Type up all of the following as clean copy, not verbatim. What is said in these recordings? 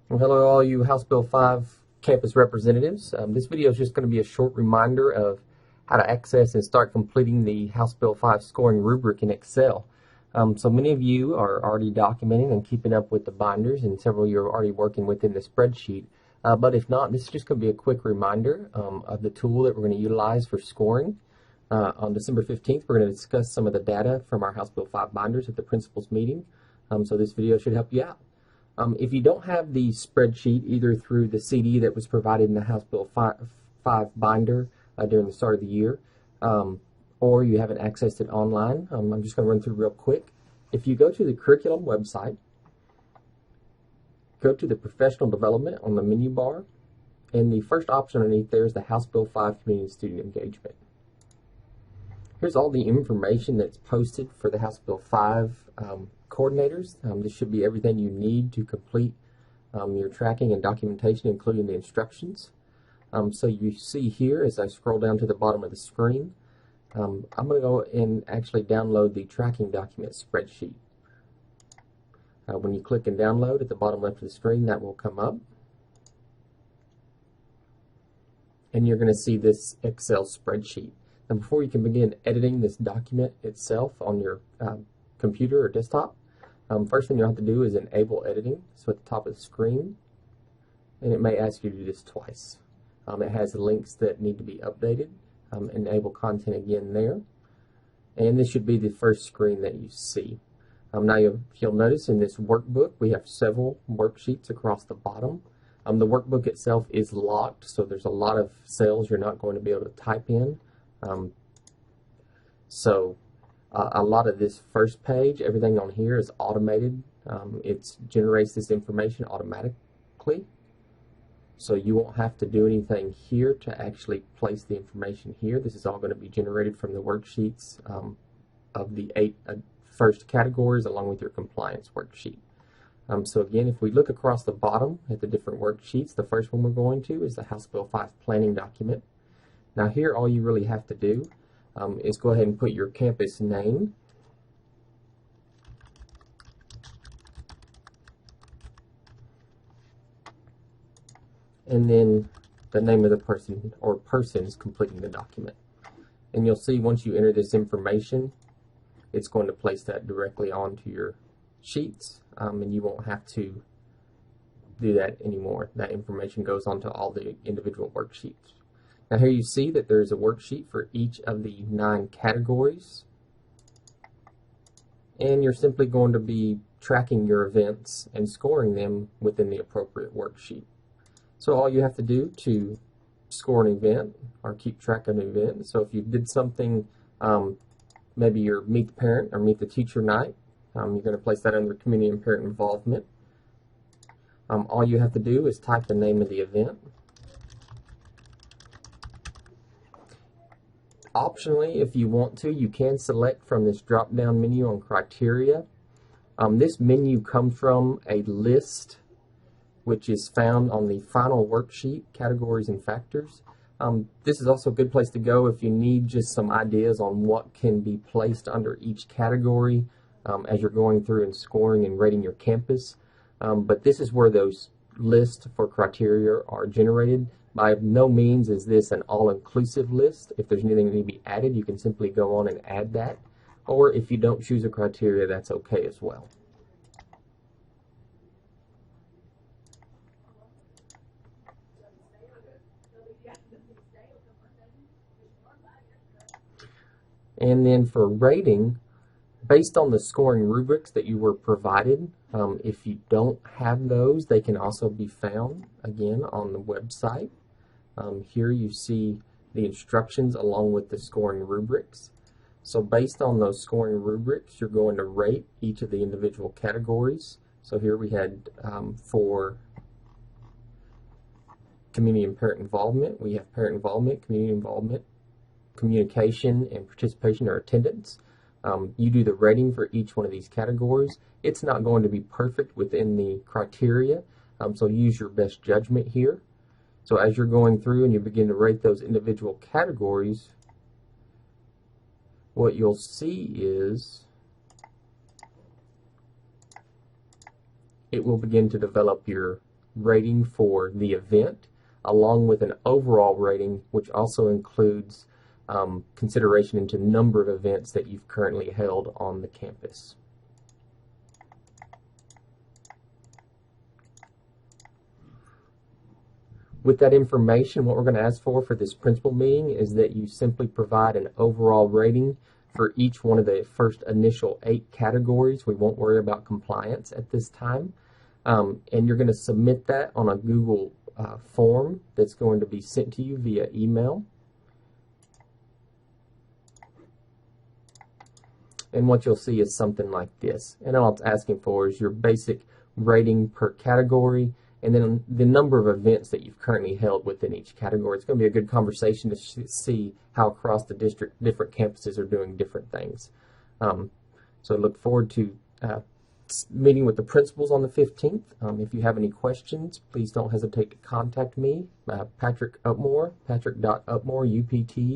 Well, hello all you House Bill 5 campus representatives. This video is just going to be a short reminder of how to access and start completing the House Bill 5 scoring rubric in Excel. So many of you are already documenting and keeping up with the binders, and several of you are already working within the spreadsheet. But if not, this is just going to be a quick reminder of the tool that we're going to utilize for scoring. On December 15th, we're going to discuss some of the data from our House Bill 5 binders at the principals meeting. So this video should help you out. If you don't have the spreadsheet either through the CD that was provided in the House Bill 5 binder during the start of the year, or you haven't accessed it online, I'm just going to run through real quick. If you go to the curriculum website, go to the professional development on the menu bar, and the first option underneath there is the House Bill 5 community student engagement. Here's all the information that's posted for the House Bill 5 coordinators. This should be everything you need to complete your tracking and documentation, including the instructions. So you see here, as I scroll down to the bottom of the screen, I'm going to go and actually download the tracking document spreadsheet. When you click and download at the bottom left of the screen, that will come up. And you're going to see this Excel spreadsheet. Now, before you can begin editing this document itself on your computer or desktop, first thing you'll have to do is enable editing. So at the top of the screen, and it may ask you to do this twice. It has links that need to be updated. Enable content again there. And this should be the first screen that you see. Now you'll notice in this workbook we have several worksheets across the bottom. The workbook itself is locked, so there's a lot of cells you're not going to be able to type in. A lot of this first page, everything on here is automated. It generates this information automatically. So you won't have to do anything here to actually place the information here. This is all going to be generated from the worksheets of the 8 first categories along with your compliance worksheet. So again, if we look across the bottom at the different worksheets, the first one we're going to is the House Bill 5 planning document. Now here all you really have to do is go ahead and put your campus name, and then the name of the person or persons completing the document. And you'll see once you enter this information, it's going to place that directly onto your sheets, and you won't have to do that anymore. That information goes onto all the individual worksheets. Now here you see that there's a worksheet for each of the 9 categories, and you're simply going to be tracking your events and scoring them within the appropriate worksheet. So all you have to do to score an event or keep track of an event, so if you did something, maybe your Meet the Parent or Meet the Teacher night, you're going to place that under community and parent involvement. All you have to do is type the name of the event. Optionally, if you want to, you can select from this drop-down menu on criteria. This menu comes from a list which is found on the final worksheet, categories and factors. This is also a good place to go if you need just some ideas on what can be placed under each category as you're going through and scoring and rating your campus. But this is where those lists for criteria are generated. By no means is this an all-inclusive list. If there's anything that needs to be added, you can simply go on and add that. Or if you don't choose a criteria, that's okay as well. And then for rating, based on the scoring rubrics that you were provided, if you don't have those, they can also be found, again, on the website. Here you see the instructions along with the scoring rubrics. So based on those scoring rubrics, you're going to rate each of the individual categories. So here we had for community and parent involvement, we have parent involvement, community involvement, communication, and participation or attendance. You do the rating for each one of these categories. It's not going to be perfect within the criteria, so use your best judgment here. So as you're going through and you begin to rate those individual categories, what you'll see is it will begin to develop your rating for the event, along with an overall rating, which also includes consideration into number of events that you've currently held on the campus. With that information, what we're going to ask for this principal meeting is that you simply provide an overall rating for each one of the first initial 8 categories. We won't worry about compliance at this time. And you're going to submit that on a Google form that's going to be sent to you via email. And what you'll see is something like this. And all it's asking for is your basic rating per category, and then the number of events that you've currently held within each category. It's going to be a good conversation to see how across the district different campuses are doing different things. So I look forward to meeting with the principals on the 15th. If you have any questions, please don't hesitate to contact me, Patrick Upmore, patrick.upmore,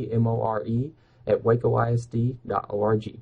UPTMORE, at wacoisd.org.